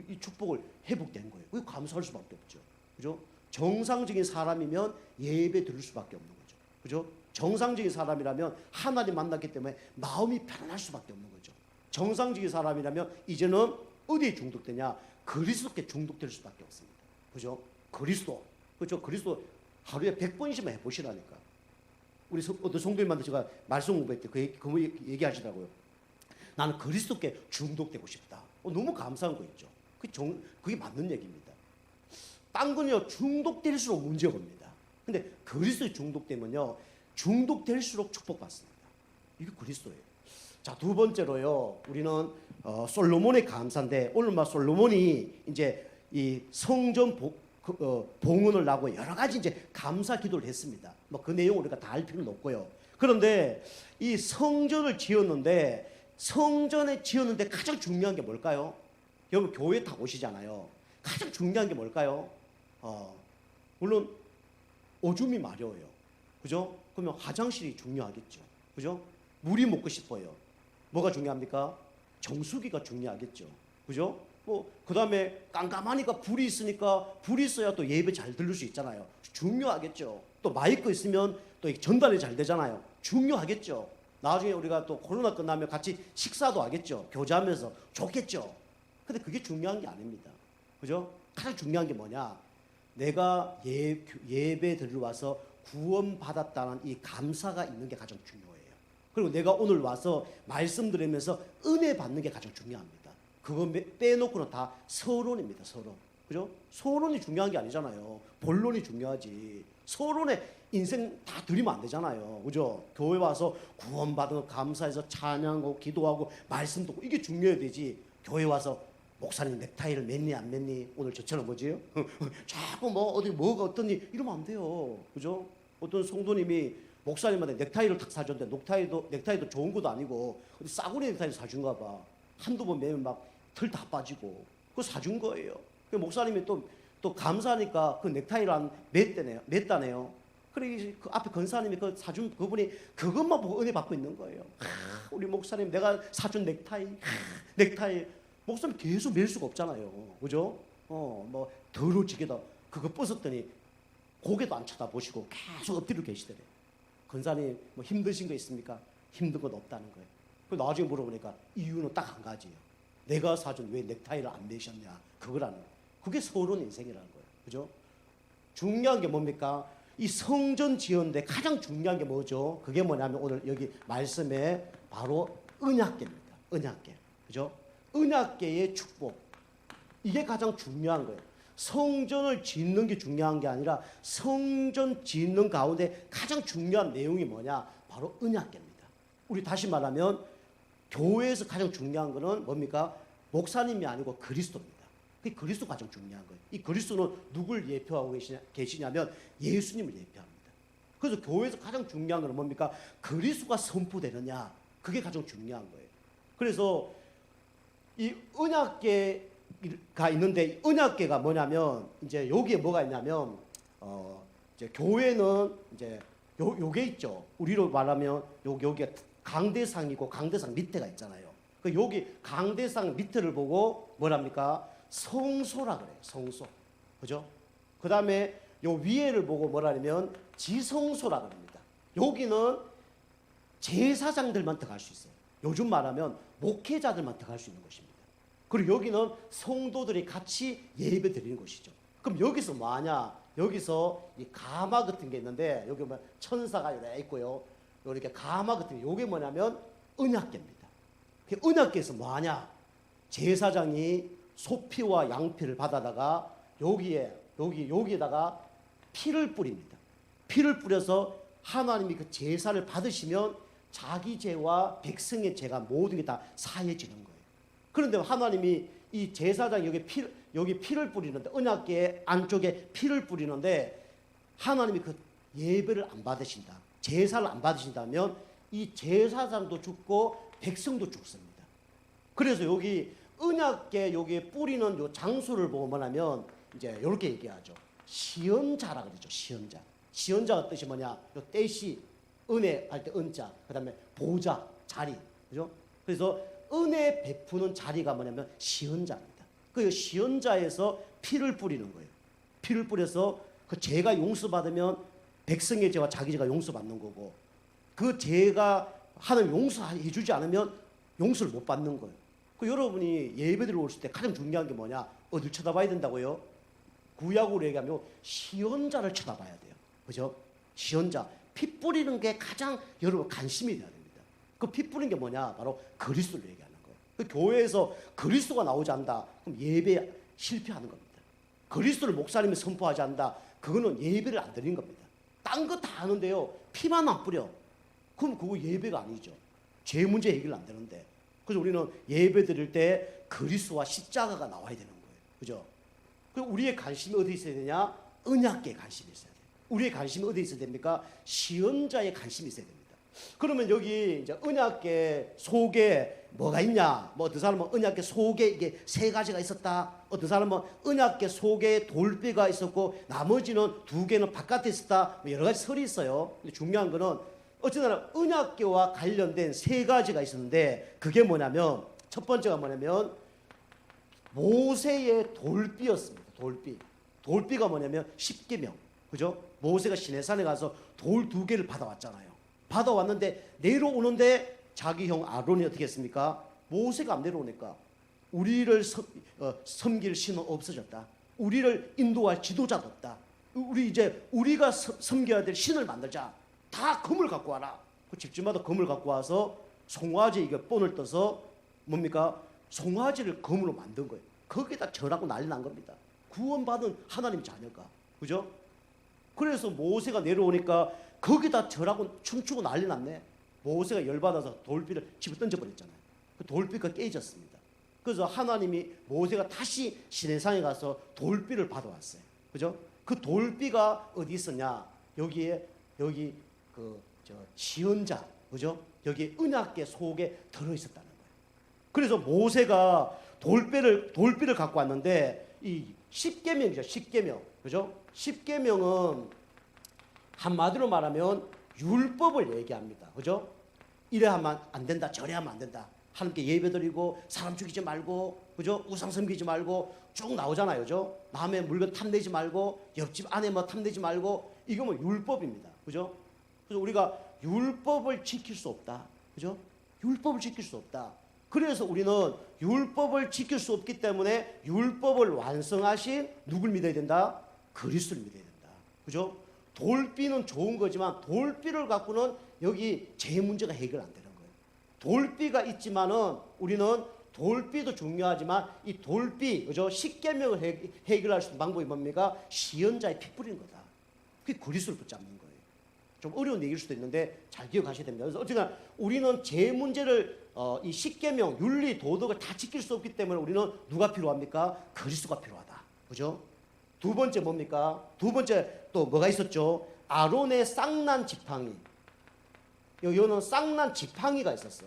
이 축복을 회복된 거예요. 그거 감사할 수밖에 없죠. 그죠? 정상적인 사람이면 예배 드릴 수밖에 없는 거죠. 그죠? 정상적인 사람이라면 하나님 만났기 때문에 마음이 편안할 수밖에 없는 거죠. 정상적인 사람이라면 이제는 어디에 중독되냐? 그리스도께 중독될 수밖에 없습니다. 그죠? 그리스도. 그죠? 그리스도 하루에 100번씩만 해보시라니까. 우리 어떤 성도님한테 제가 말씀 공부할 때 그 얘기하시더라고요. 나는 그리스도께 중독되고 싶다. 너무 감사한 거 있죠. 그게 맞는 얘기입니다. 딴 건요, 중독될수록 문제가 옵니다. 근데 그리스도에 중독되면요, 중독될수록 축복받습니다. 이게 그리스도예요. 자, 두 번째로요, 우리는 솔로몬의 감사인데, 오늘 막 솔로몬이 이제 이 성전 봉헌을 하고 여러 가지 이제 감사 기도를 했습니다. 뭐 그 내용을 우리가 다 알 필요는 없고요. 그런데 이 성전을 지었는데, 성전에 지었는데 가장 중요한 게 뭘까요? 여러분 교회 다 오시잖아요. 가장 중요한 게 뭘까요? 물론 오줌이 마려워요. 그죠? 그러면 화장실이 중요하겠죠. 그죠? 물이 먹고 싶어요. 뭐가 중요합니까? 정수기가 중요하겠죠. 그죠? 그 다음에 깜깜하니까 불이 있어야 또 예배 잘 들을 수 있잖아요. 중요하겠죠. 또 마이크 있으면 또 전달이 잘 되잖아요. 중요하겠죠. 나중에 우리가 또 코로나 끝나면 같이 식사도 하겠죠. 교제하면서 좋겠죠. 근데 그게 중요한 게 아닙니다. 그죠? 가장 중요한 게 뭐냐? 내가 예배 드리러 와서 구원받았다는 이 감사가 있는 게 가장 중요해요. 그리고 내가 오늘 와서 말씀 들으면서 은혜 받는 게 가장 중요합니다. 그거 빼놓고는 다 서론입니다. 서론. 그죠? 서론이 중요한 게 아니잖아요. 본론이 중요하지. 서론에 인생 다 드리면 안 되잖아요. 그죠? 교회 와서 구원받은 거 감사해서 찬양하고 기도하고 말씀 듣고 이게 중요해야 되지. 교회 와서 목사님 넥타이를 맸니 안 맸니? 오늘 저처럼 뭐지요? 자꾸 뭐 어디 뭐가 어떠니 이러면 안 돼요. 그죠? 어떤 성도님이 목사님한테 넥타이를 탁 사줬는데 넥타이도 좋은 것도 아니고 싸구려 넥타이를 사준가 봐. 한두 번 매면 막 털 다 빠지고 그거 사준 거예요. 목사님이 또 감사하니까 그 넥타이를 안 맸다네요. 그래 그 앞에 권사님이 그 사준 그분이 그것만 보고 은혜 받고 있는 거예요. 우리 목사님 내가 사준 넥타이 목사님 계속 맬 수가 없잖아요. 그죠? 뭐 더러지게다 그거 벗었더니 고개도 안 쳐다보시고 계속 엎드려 계시더래요. 권사님 뭐 힘드신 거 있습니까? 힘든 건 없다는 거예요. 그리고 나중에 물어보니까 이유는 딱 한 가지예요. 내가 사준 왜 넥타이를 안 매셨냐? 그거라는 거예요. 그게 서론 인생이라는 거예요. 그죠? 중요한 게 뭡니까? 이 성전 지었는데 가장 중요한 게 뭐죠? 그게 뭐냐면 오늘 여기 말씀에 바로 언약궤입니다. 언약궤. 그죠? 언약궤의 축복. 이게 가장 중요한 거예요. 성전을 짓는 게 중요한 게 아니라 성전 짓는 가운데 가장 중요한 내용이 뭐냐? 바로 언약궤입니다. 우리 다시 말하면 교회에서 가장 중요한 거는 뭡니까? 목사님이 아니고 그리스도입니다. 그 그리스도 가장 중요한 거예요. 이 그리스도는 누굴 예표하고 계시냐면 예수님을 예표합니다. 그래서 교회에서 가장 중요한 거는 뭡니까? 그리스도가 선포되느냐? 그게 가장 중요한 거예요. 그래서 이 언약궤가 있는데 언약궤가 뭐냐면 이제 여기에 뭐가 있냐면 이제 교회는 이제 요게 있죠. 우리로 말하면 여기에 강대상이고 강대상 밑에가 있잖아요. 그 여기 강대상 밑에를 보고 뭐랍니까? 성소라 그래요. 성소. 그죠? 그 다음에 요 위에를 보고 뭐라냐면 지성소라 그럽니다. 여기는 제사장들만 들어갈 수 있어요. 요즘 말하면 목회자들만 들어갈 수 있는 곳입니다. 그리고 여기는 성도들이 같이 예배 드리는 곳이죠. 그럼 여기서 뭐 하냐? 여기서 이 가마 같은 게 있는데 여기 뭐 천사가 이렇게 있고요. 이렇게 가마 같은 게 이게 뭐냐면 언약궤입니다. 그 언약궤에서 뭐 하냐? 제사장이 소피와 양피를 받아다가 여기에다가 피를 뿌립니다. 피를 뿌려서 하나님이 그 제사를 받으시면 자기 죄와 백성의 죄가 모든 게 다 사해지는 거예요. 그런데 하나님이 이 제사장 여기 피를 뿌리는데 언약궤 안쪽에 피를 뿌리는데 하나님이 그 예배를 안 받으신다. 제사를 안 받으신다면 이 제사장도 죽고 백성도 죽습니다. 그래서 여기 언약궤 여기 뿌리는 요 장소를 보고 뭐냐면 이제 이렇게 얘기하죠. 시언자라 그러죠. 시언자가 뜻이 뭐냐? 요 떼시 은혜 할 때 은자, 그다음에 보좌, 자리, 그죠? 그래서 은혜 베푸는 자리가 뭐냐면 시언자입니다. 그 시언자에서 피를 뿌리는 거예요. 피를 뿌려서 그 죄가 용서받으면 백성의 죄와 자기 죄가 용서받는 거고, 그 죄가 하나님 용서해주지 않으면 용서를 못 받는 거예요. 그 여러분이 예배드리러 오실 때 가장 중요한 게 뭐냐? 어딜 쳐다봐야 된다고요? 구약으로 얘기하면 시언자를 쳐다봐야 돼요. 그죠? 시언자. 피 뿌리는 게 가장 여러분 관심이 돼야 됩니다. 그 피 뿌리는 게 뭐냐? 바로 그리스도를 얘기하는 거예요. 그 교회에서 그리스도가 나오지 않는다. 그럼 예배 실패하는 겁니다. 그리스도를 목사님이 선포하지 않는다. 그거는 예배를 안 드리는 겁니다. 딴 거 다 하는데요. 피만 안 뿌려. 그럼 그거 예배가 아니죠. 죄 문제 해결 안 되는데. 그래서 우리는 예배 드릴 때 그리스도와 십자가가 나와야 되는 거예요. 그죠? 그럼 우리의 관심이 어디 있어야 되냐? 언약계에 관심이 있어야 돼요. 우리의 관심이 어디 있어야 됩니까? 시언자의 관심이 있어야 됩니다. 그러면 여기 이제 언약계 속에 뭐가 있냐? 뭐 어떤 사람은 언약계 속에 이게 세 가지가 있었다. 어떤 사람은 언약계 속에 돌비가 있었고 나머지는 두 개는 바깥에 있었다. 뭐 여러 가지 설이 있어요. 근데 중요한 거는 어쨌든 언약계와 관련된 세 가지가 있었는데 그게 뭐냐면 첫 번째가 뭐냐면 모세의 돌비였습니다. 돌비가 뭐냐면 십계명. 그죠? 모세가 시내산에 가서 돌 2개를 받아왔잖아요. 받아왔는데 내려오는데 자기 형 아론이 어떻게 했습니까? 모세가 안 내려오니까 우리를 섬길 신은 없어졌다. 우리를 인도할 지도자도 없다. 우리가 섬겨야 될 신을 만들자. 다 금을 갖고 와라. 그 집집마다 금을 갖고 와서 송아지 이게 본을 떠서 뭡니까? 송아지를 금으로 만든 거예요. 거기에다 절하고 난리 난 겁니다. 구원받은 하나님 자녀가. 그죠? 그래서 모세가 내려오니까 거기다 절하고 춤추고 난리 났네. 모세가 열받아서 돌비를 집에 던져버렸잖아요. 그 돌비가 깨졌습니다. 그래서 하나님이 모세가 다시 시내산에 가서 돌비를 받아왔어요. 그죠? 그 돌비가 어디 있었냐? 여기 시언자, 그죠? 여기 언약궤 속에 들어있었다는 거예요. 그래서 모세가 돌비를 갖고 왔는데 이 십계명이죠. 십계명, 그죠? 십계명은 한마디로 말하면 율법을 얘기합니다. 그죠? 이래 하면 안 된다, 저래 하면 안 된다. 하나님께 예배드리고 사람 죽이지 말고, 그죠? 우상 섬기지 말고 쭉 나오잖아요, 그죠? 남의 물건 탐내지 말고 옆집 아내 뭐 탐내지 말고 이거 뭐 율법입니다, 그죠? 그래서 우리가 율법을 지킬 수 없다, 그죠? 율법을 지킬 수 없다. 그래서 우리는 율법을 지킬 수 없기 때문에 율법을 완성하신 누굴 믿어야 된다? 그리스도를 믿어야 된다, 그죠? 돌비는 좋은 거지만 돌비를 갖고는 여기 제 문제가 해결 안 되는 거예요. 돌비가 있지만은 우리는 돌비도 중요하지만 이 돌비, 그죠? 십계명을 해결할 수 있는 방법이 뭡니까? 시언자의 피 뿌리는 거다. 그게 그리스도를 붙잡는 거예요. 좀 어려운 얘기일 수도 있는데 잘 기억하셔야 됩니다. 그래서 어쨌든 우리는 제 문제를 이 십계명, 윤리, 도덕을 다 지킬 수 없기 때문에 우리는 누가 필요합니까? 그리스도가 필요하다. 그죠? 두 번째 뭡니까? 두 번째 또 뭐가 있었죠? 아론의 쌍난 지팡이. 여기는 쌍난 지팡이가 있었어.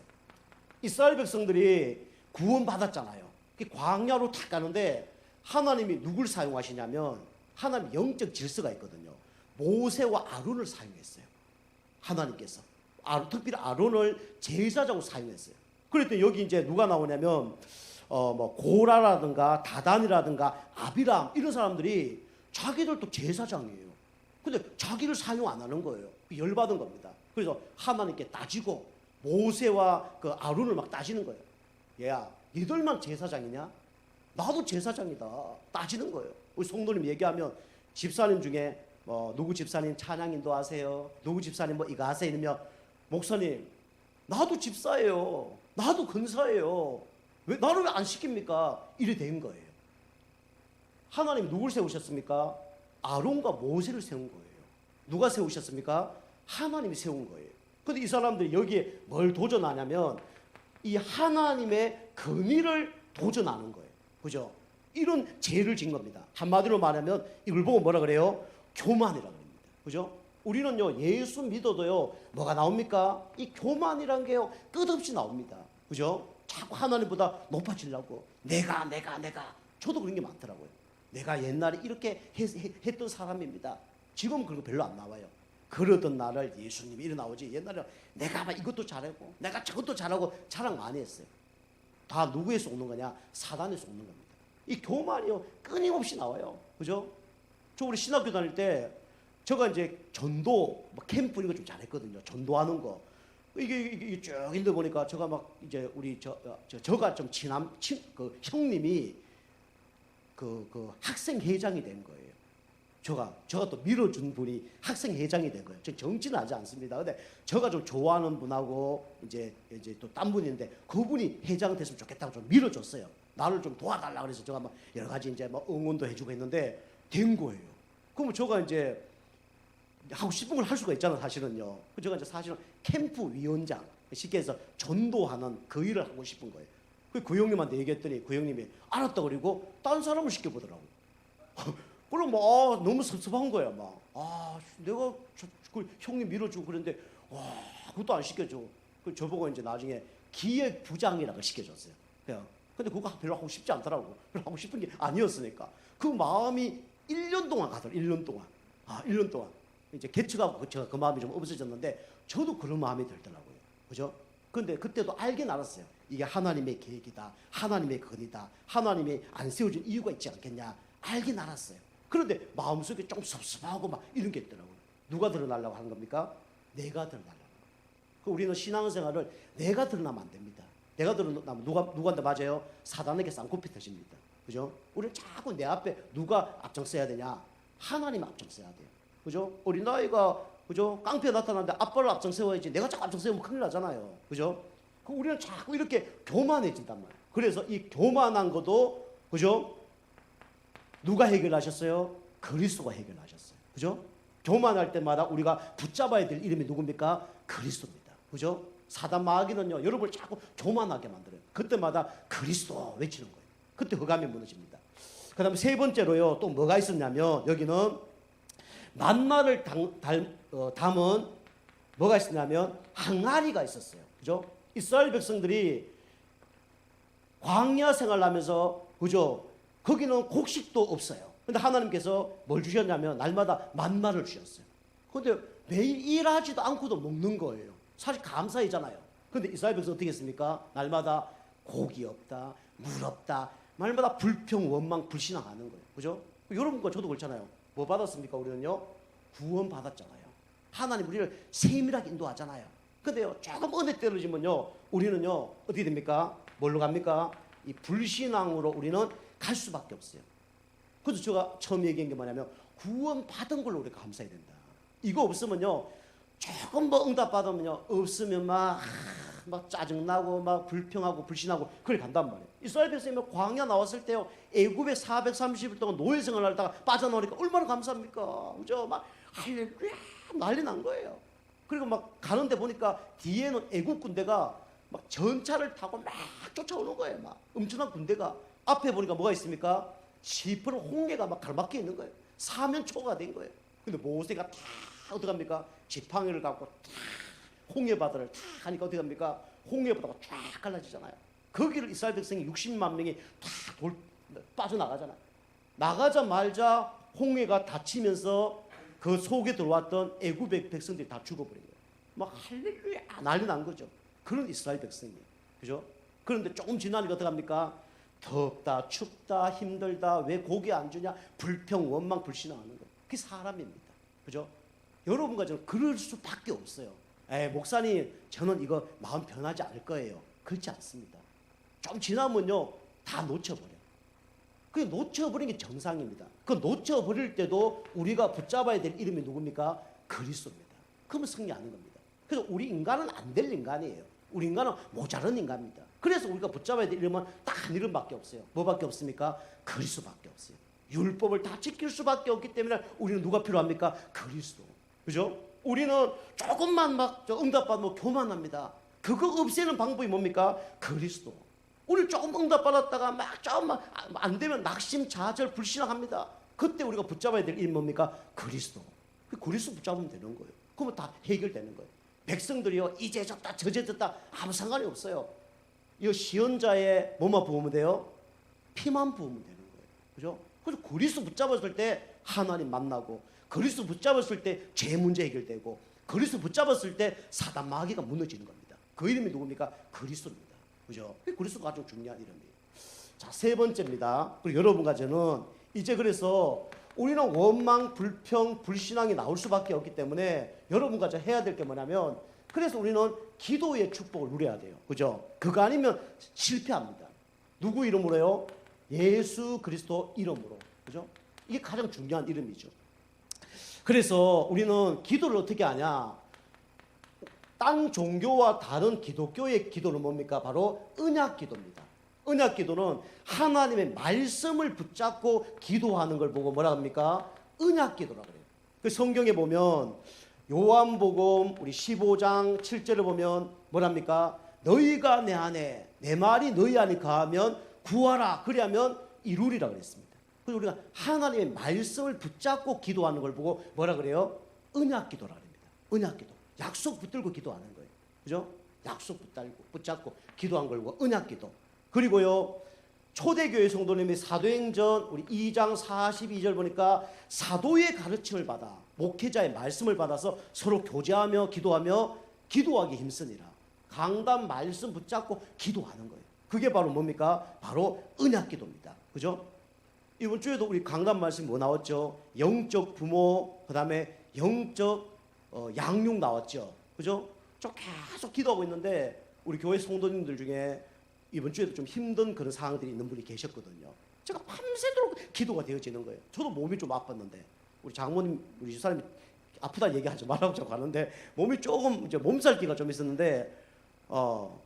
이스라엘 백성들이 구원받았잖아요. 광야로 탁 가는데 하나님이 누굴 사용하시냐면 하나님 영적 질서가 있거든요. 모세와 아론을 사용했어요. 하나님께서 특별히 아론을 제사장으로 사용했어요. 그랬더니 여기 이제 누가 나오냐면 뭐 고라라든가 다단이라든가 아비람 이런 사람들이 자기들도 제사장이에요. 근데 자기를 사용 안 하는 거예요. 열받은 겁니다. 그래서 하나님께 따지고 모세와 그 아론을 막 따지는 거예요. 얘야, 니들만 제사장이냐? 나도 제사장이다. 따지는 거예요. 우리 성도님 얘기하면 집사님 중에 뭐 누구 집사님 찬양 인도하세요. 누구 집사님 뭐 이거 하세요. 이러면 목사님 나도 집사예요. 나도 근사예요. 왜 나를 왜 안 시킵니까? 이래 된 거예요. 하나님 누굴 세우셨습니까? 아론과 모세를 세운 거예요. 누가 세우셨습니까? 하나님이 세운 거예요. 근데 이 사람들이 여기에 뭘 도전하냐면 이 하나님의 금의를 도전하는 거예요. 그죠? 이런 죄를 진 겁니다. 한마디로 말하면 이걸 보고 뭐라 그래요? 교만이라고 합니다. 그죠? 우리는요, 예수 믿어도요, 뭐가 나옵니까? 이 교만이란 게요, 끝없이 나옵니다. 그죠? 자꾸 하나님보다 높아지려고. 내가. 저도 그런 게 많더라고요. 내가 옛날에 이렇게 했던 사람입니다. 지금은 그런 거 별로 안 나와요. 그러던 나를 예수님이 일어나오지. 옛날에 내가 막 이것도 잘하고 내가 저것도 잘하고 자랑 많이 했어요. 다 누구에서 오는 거냐? 사단에서 오는 겁니다. 이 교만이요 끊임없이 나와요. 그죠? 저 우리 신학교 다닐 때 제가 이제 전도 뭐 캠프 이런 거 좀 잘했거든요. 전도하는 거. 이게 쭉 있는데 보니까 제가 막 이제 우리 저가 좀 친한 그 형님이 그 학생 회장이 된 거예요. 제가 또 밀어준 분이 학생 회장이 된 거예요. 저 정치는 하지 않습니다. 근데 제가 좀 좋아하는 분하고 이제 또 딴 분인데 그분이 회장 됐으면 좋겠다고 좀 밀어줬어요. 나를 좀 도와달라 그래서 제가 막 여러 가지 이제 막 응원도 해주고 했는데 된 거예요. 그러면 제가 이제 하고 싶은 걸 할 수가 있잖아 사실은요. 제가 이제 사실은 캠프 위원장 쉽게 해서 전도하는 그 일을 하고 싶은 거예요. 그 형님한테 얘기했더니 그 형님이 알았다 그리고 다른 사람을 시켜보더라고. 그럼 막 너무 섭섭한 거야. 막 내가 그 형님 밀어주고 그랬는데 와 그것도 안 시켜줘. 그 저보고 이제 나중에 기획부장이라고 시켜줬어요. 근데 그거 별로 하고 싶지 않더라고. 별로 하고 싶은 게 아니었으니까. 그 마음이 1년 동안 가더라고. 1년 동안. 1년 동안. 이제 개척하고 제가 그 마음이 좀 없어졌는데 저도 그런 마음이 들더라고요. 그죠? 근데 그때도 알긴 알았어요. 이게 하나님의 계획이다. 하나님의 건이다. 하나님이 안 세워준 이유가 있지 않겠냐. 알긴 알았어요. 그런데 마음속에 좀 섭섭하고 막 이런 게 있더라고요. 누가 드러나려고 하는 겁니까? 내가 드러나려고. 우리는 신앙생활을 내가 드러나면 안 됩니다. 내가 드러나면 누구한테 맞아요? 사단에게 쌍코피 터집니다. 그죠? 우리는 자꾸 내 앞에 누가 앞장서야 되냐? 하나님 앞장서야 돼요. 그죠? 어린아이가 그죠? 깡패 나타났는데 아빠를 앞장서야지. 내가 자꾸 앞장서면 큰일 나잖아요. 그죠? 우리는 자꾸 이렇게 교만해진단 말이에요. 그래서 이 교만한 것도 그죠? 누가 해결하셨어요? 그리스도가 해결하셨어요. 그죠? 교만할 때마다 우리가 붙잡아야 될 이름이 누굽니까? 그리스도입니다. 그죠? 사단 마귀는요, 여러분을 자꾸 교만하게 만들어요. 그때마다 그리스도 외치는 거예요. 그때 흑암이 무너집니다. 그 다음에 세 번째로요, 또 뭐가 있었냐면, 여기는 만나를 담은 뭐가 있었냐면, 항아리가 있었어요. 그죠? 이스라엘 백성들이 광야 생활하면서, 그죠? 거기는 곡식도 없어요. 근데 하나님께서 뭘 주셨냐면, 날마다 만나를 주셨어요. 근데 매일 일하지도 않고도 먹는 거예요. 사실 감사이잖아요. 근데 이스라엘 백성 어떻게 했습니까? 날마다 고기 없다, 물 없다, 날마다 불평, 원망, 불신앙하는 거예요. 그죠? 여러분과 저도 그렇잖아요. 뭐 받았습니까? 우리는요, 구원 받았잖아요. 하나님 우리를 세밀하게 인도하잖아요. 근데요, 조금 은혜 떨어지면요, 우리는요, 어떻게 됩니까? 뭘로 갑니까? 이 불신앙으로 우리는 갈 수밖에 없어요. 그래서 제가 처음 얘기한 게 뭐냐면, 구원 받은 걸로 우리가 감사해야 된다. 이거 없으면요, 조금 뭐 응답 받으면요, 없으면 막 짜증나고 막 불평하고 불신하고 그래 간단 말이에요. 이스라엘 백성이 광야 나왔을 때요, 애굽에 430일 동안 노예 생활을 하다가 빠져나오니까 얼마나 감사합니까? 그죠? 막 할렐루야 난리 난 거예요. 그리고 막 가는데 보니까 뒤에는 애굽 군대가 막 전차를 타고 막 쫓아오는 거예요. 막 엄청난 군대가. 앞에 보니까 뭐가 있습니까? 시퍼런 홍해가 막 가로막혀 있는 거예요. 사면초가 된 거예요. 근데 모세가 다 어떡합니까? 지팡이를 갖고 다 홍해 바다를 다 하니까 어떻게 합니까? 홍해 바다가 쫙 갈라지잖아요. 거기를 이스라엘 백성이 60만 명이 다 빠져나가잖아요. 나가자마자 홍해가 닫히면서 그 속에 들어왔던 애굽 백성들이 다 죽어버린 거예요. 막 할렐루야 난리 난 거죠. 그런 이스라엘 백성이에요. 그죠? 그런데 조금 지나니까 어떻게 합니까? 덥다, 춥다, 힘들다, 왜 고기 안 주냐, 불평, 원망, 불신하는 거예요. 그게 사람입니다. 그죠? 여러분과 저는 그럴 수밖에 없어요. 목사님, 저는 이거 마음 변하지 않을 거예요. 그렇지 않습니다. 좀 지나면요, 다 놓쳐버려요. 그게 놓쳐버리는 게 정상입니다. 그 놓쳐버릴 때도 우리가 붙잡아야 될 이름이 누굽니까? 그리스도입니다. 그러면 승리하는 겁니다. 그래서 우리 인간은 안 될 인간이에요. 우리 인간은 모자란 인간입니다. 그래서 우리가 붙잡아야 될 이름은 딱 한 이름밖에 없어요. 뭐밖에 없습니까? 그리스도밖에 없어요. 율법을 다 지킬 수밖에 없기 때문에 우리는 누가 필요합니까? 그리스도. 그죠? 우리는 조금만 막 응답받으면 교만합니다. 그거 없애는 방법이 뭡니까? 그리스도. 우리 조금 응답받았다가 막 조금만 안 되면 낙심, 좌절, 불신앙합니다. 그때 우리가 붙잡아야 될 이름 뭡니까? 그리스도. 그리스도 붙잡으면 되는 거예요. 그러면 다 해결되는 거예요. 백성들이요, 이제 졌다 저제 졌다 아무 상관이 없어요. 이 시언자의 뭐만 부으면 돼요? 피만 부으면 되는 거예요. 그죠? 그래서 그리스도 붙잡았을 때 하나님 만나고 그리스도 붙잡았을 때 죄 문제 해결되고, 그리스도 붙잡았을 때 사단 마귀가 무너지는 겁니다. 그 이름이 누굽니까? 그리스도입니다. 그죠? 그리스도가 가장 중요한 이름이에요. 자, 세 번째입니다. 그리고 여러분과 저는 이제 그래서 우리는 원망, 불평, 불신앙이 나올 수밖에 없기 때문에 여러분과 저 해야 될 게 뭐냐면, 그래서 우리는 기도의 축복을 누려야 돼요. 그죠? 그거 아니면 실패합니다. 누구 이름으로요? 예수 그리스도 이름으로. 그죠? 이게 가장 중요한 이름이죠. 그래서 우리는 기도를 어떻게 하냐? 딴 종교와 다른 기독교의 기도는 뭡니까? 바로 언약 기도입니다. 언약 기도는 하나님의 말씀을 붙잡고 기도하는 걸 보고 뭐라 합니까? 언약 기도라고 그래요. 그 성경에 보면 요한복음 우리 15장 7절을 보면 뭐랍니까? 너희가 내 안에, 내 말이 너희 안에 거하면 구하라. 그리하면 이루리라 그랬습니다. 그래서 우리가 하나님의 말씀을 붙잡고 기도하는 걸 보고 뭐라 그래요? 언약 기도라 그럽니다. 언약 기도. 약속 붙들고 기도하는 거예요. 그죠? 약속 붙잡고 기도한 걸 보고 언약 기도. 그리고요, 초대교회 성도님이 사도행전 우리 2장 42절 보니까 사도의 가르침을 받아, 목회자의 말씀을 받아서 서로 교제하며 기도하며 기도하기 힘쓰니라. 강단 말씀 붙잡고 기도하는 거예요. 그게 바로 뭡니까? 바로 언약 기도입니다. 그죠? 이번 주에도 우리 강단 말씀 뭐 나왔죠? 영적 부모, 그 다음에 영적 양육 나왔죠. 그죠? 저 계속 기도하고 있는데 우리 교회 성도님들 중에 이번 주에도 좀 힘든 그런 상황들이 있는 분이 계셨거든요. 제가 밤새도록 기도가 되어지는 거예요. 저도 몸이 좀 아팠는데 우리 장모님, 우리 집사람이 아프다 얘기하지 말라고 자꾸 하는데 몸이 조금 이제 몸살기가 좀 있었는데 뭐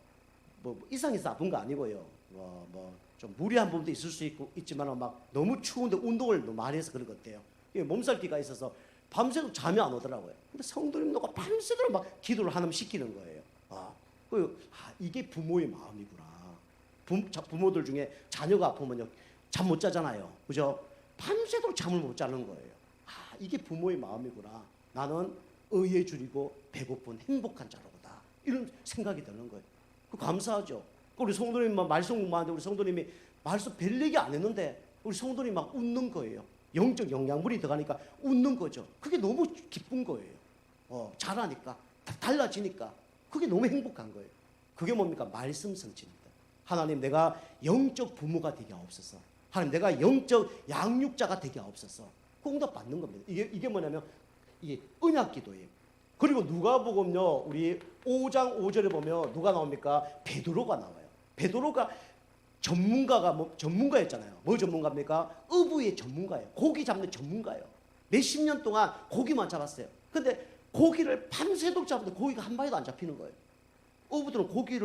이상해서 아픈 거 아니고요. 뭐 좀 무리한 부분도 있을 수 있지만 막 너무 추운데 운동을 너무 많이 해서 그런 것 같아요. 몸살기가 있어서 밤새도록 잠이 안 오더라고요. 근데 성도님들과 밤새도록 막 기도를 하나님 시키는 거예요. 이게 부모의 마음이구나. 부모들 중에 자녀가 아프면요 잠 못 자잖아요. 그죠? 밤새도록 잠을 못 자는 거예요. 이게 부모의 마음이구나. 나는 의에 줄이고 배고픈 행복한 자로다. 이런 생각이 드는 거예요. 그 감사하죠. 우리 성도님 말씀 공부하는데 우리 성도님이 말씀 별 얘기 안 했는데 우리 성도님 막 웃는 거예요. 영적 영양분이 들어가니까 웃는 거죠. 그게 너무 기쁜 거예요. 잘하니까, 달라지니까 그게 너무 행복한 거예요. 그게 뭡니까? 말씀 성취입니다. 하나님, 내가 영적 부모가 되게 하옵소서. 하나님, 내가 영적 양육자가 되게 하옵소서. 그 응답 받는 겁니다. 이게 뭐냐면 이게 언약 기도예요. 그리고 누가복음요 우리 5장 5절에 보면 누가 나옵니까? 베드로가 나와요. 베드로가 전문가였잖아요. 뭐 전문가입니까? 어부의 전문가예요. 고기 잡는 전문가예요. 몇십 년 동안 고기만 잡았어요. 근데 고기를 밤새도록 잡는데 고기가 한 마리도 안 잡히는 거예요. 어부들은 고기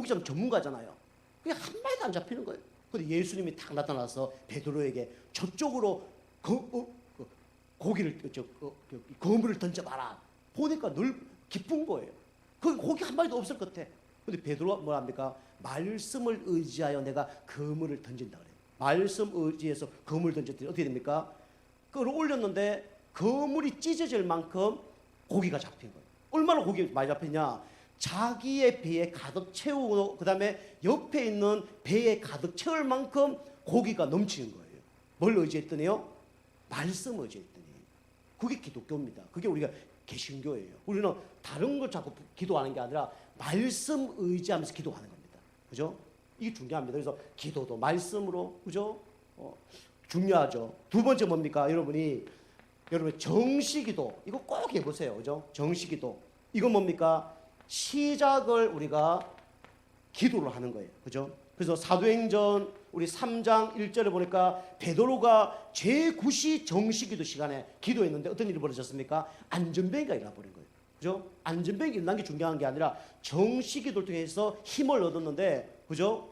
잡는 전문가잖아요. 그게 한 마리도 안 잡히는 거예요. 근데 예수님이 딱 나타나서 베드로에게 저쪽으로 고기를 그물을 던져봐라. 보니까 늘 기쁜 거예요. 거기 고기 한 마리도 없을 것 같아. 근데 베드로가 뭐랍니까? 말씀을 의지하여 내가 그물을 던진다 그래요. 말씀 의지해서 그물 던졌더니 어떻게 됩니까? 끌어올렸는데 그물이 찢어질 만큼 고기가 잡힌 거예요. 얼마나 고기가 많이 잡혔냐? 자기의 배에 가득 채우고 그 다음에 옆에 있는 배에 가득 채울 만큼 고기가 넘치는 거예요. 뭘 의지했더니요? 말씀 의지했더니. 그게 기독교입니다. 그게 우리가 개신교예요. 우리는 다른 걸 자꾸 기도하는 게 아니라 말씀 의지하면서 기도하는 겁니다. 그죠? 이게 중요합니다. 그래서 기도도 말씀으로, 그죠? 중요하죠. 두 번째 뭡니까? 여러분 정시기도 이거 꼭 해보세요. 그죠? 정시기도 이건 뭡니까? 시작을 우리가 기도를 하는 거예요. 그죠? 그래서 사도행전 우리 3장 1절에 보니까 베드로가 제9시 정시기도 시간에 기도했는데 어떤 일이 벌어졌습니까? 안전뱅이가 일어나버린 거예요. 그죠? 안전뱅이 일어난 게 중요한 게 아니라 정시기도를 통해서 힘을 얻었는데, 그죠?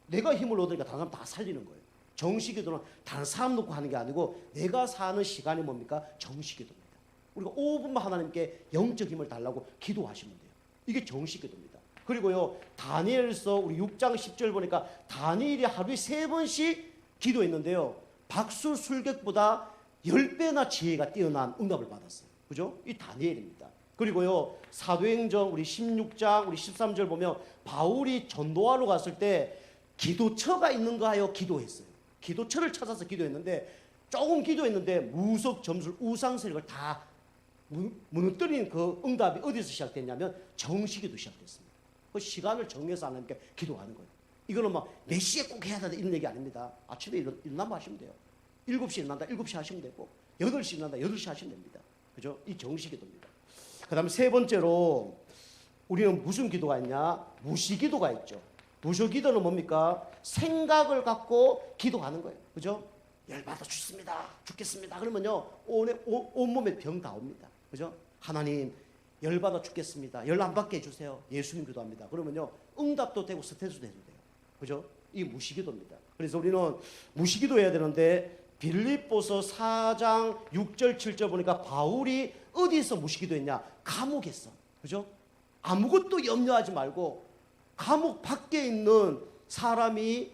내가 힘을 얻으니까 다른 사람 다 살리는 거예요. 정시기도는 다른 사람 놓고 하는 게 아니고 내가 사는 시간이 뭡니까? 정시기도입니다. 우리가 5분만 하나님께 영적 힘을 달라고 기도하시면 돼요. 이게 정시기도입니다. 그리고요, 다니엘서 우리 6장 10절 보니까 다니엘이 하루에 3번씩 기도했는데요. 박수 술객보다 10배나 지혜가 뛰어난 응답을 받았어요. 그죠? 이 다니엘입니다. 그리고요, 사도행전 우리 16장 우리 13절 보면 바울이 전도하러 갔을 때 기도처가 있는가 하여 기도했어요. 기도처를 찾아서 기도했는데 조금 기도했는데 무속 점술 우상세력을 다 무너뜨린 그 응답이 어디서 시작됐냐면 정시기도 시작됐습니다. 그 시간을 정해서 하나님께 기도하는 거예요. 이거는 막 몇 시에 꼭 해야 된다 이런 얘기 아닙니다. 아침에 일어나면 하시면 돼요. 7시에 일어난다 7시 하시면 되고 8시 일어난다 8시 하시면 됩니다. 그죠? 이 정시기도입니다. 그 다음에 세 번째로 우리는 무슨 기도가 있냐? 무시기도가 있죠. 무시기도는 뭡니까? 생각을 갖고 기도하는 거예요. 그죠? 열받아 죽겠습니다. 그러면요, 온몸에 병 다 옵니다. 그죠? 하나님, 열받아 죽겠습니다. 열 안 받게 해주세요. 예수님 기도합니다. 그러면요, 응답도 되고 스트레스도 해도 돼요. 그죠? 이 무시기도입니다. 그래서 우리는 무시기도 해야 되는데, 빌립보서 4장 6절 7절 보니까 바울이 어디서 무시기도 했냐? 감옥에서. 그죠? 아무것도 염려하지 말고 감옥 밖에 있는 사람이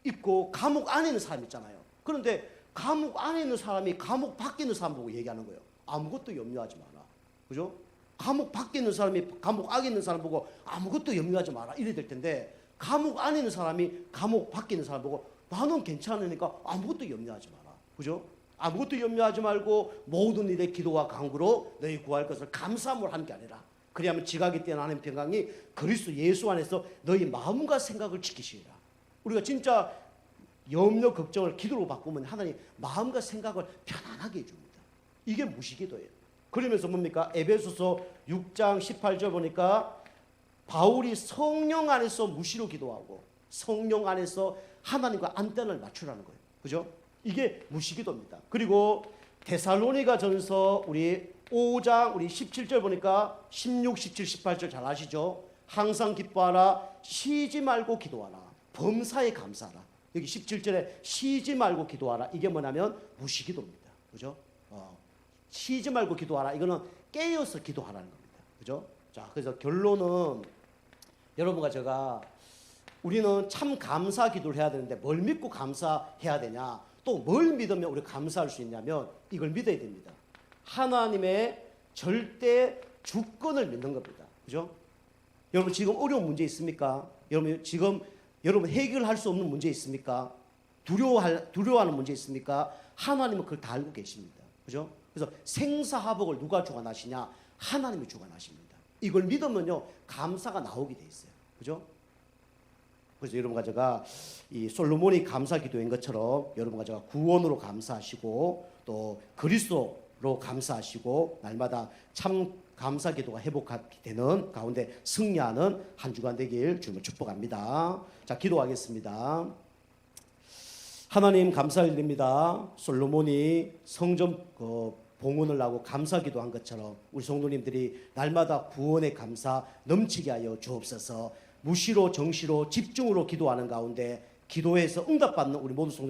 있고 감옥 안에 있는 사람이 있잖아요. 그런데 감옥 안에 있는 사람이 감옥 밖에 있는 사람 보고 얘기하는 거예요. 아무것도 염려하지 마라. 그죠? 감옥 밖에 있는 사람이 감옥 안에 있는 사람 보고 아무것도 염려하지 마라. 이래 될 텐데 감옥 안에 있는 사람이 감옥 밖에 있는 사람 보고 나는 괜찮으니까 아무것도 염려하지 마라. 그죠? 아무것도 염려하지 말고 모든 일에 기도와 간구로 너희 구할 것을 감사함으로 하는 게 아니라 그리하면 지각이 뛰어난 하나님 평강이 그리스도 예수 안에서 너희 마음과 생각을 지키시리라. 우리가 진짜 염려 걱정을 기도로 바꾸면 하나님 마음과 생각을 편안하게 해줍니다. 이게 무시기도예요. 그러면서 뭡니까? 에베소서 6장 18절 보니까 바울이 성령 안에서 무시로 기도하고 성령 안에서 하나님과 안전을 맞추라는 거예요. 그죠? 이게 무시기도입니다. 그리고 데살로니가 전서 우리 5장 우리 17절 보니까 16, 17, 18절 잘 아시죠? 항상 기뻐하라, 쉬지 말고 기도하라, 범사에 감사하라. 여기 17절에 쉬지 말고 기도하라. 이게 뭐냐면 무시기도입니다. 그죠? 쉬지 말고 기도하라. 이거는 깨어서 기도하라는 겁니다. 그죠? 자, 그래서 결론은 여러분과 제가 우리는 참 감사 기도를 해야 되는데 뭘 믿고 감사해야 되냐? 또 뭘 믿으면 우리 감사할 수 있냐면 이걸 믿어야 됩니다. 하나님의 절대 주권을 믿는 겁니다. 그죠? 여러분 지금 어려운 문제 있습니까? 여러분 해결할 수 없는 문제 있습니까? 두려워하는 문제 있습니까? 하나님은 그걸 다 알고 계십니다. 그죠? 그래서 생사화복을 누가 주관하시냐? 하나님이 주관하십니다. 이걸 믿으면요 감사가 나오게 돼 있어요. 그죠? 그래서 여러분과 제가 이 솔로몬이 감사 기도인 것처럼 여러분과 제가 구원으로 감사하시고 또 그리스도로 감사하시고 날마다 참 감사 기도가 회복되는 가운데 승리하는 한 주간 되길 주님을 축복합니다. 자, 기도하겠습니다. 하나님 감사드립니다. 솔로몬이 성전 봉헌을 하고 감사 기도한 것처럼 우리 성도님들이 날마다 구원의 감사 넘치게 하여 주옵소서. 무시로 정시로 집중으로 기도하는 가운데 기도해서 응답받는 우리 모든 성도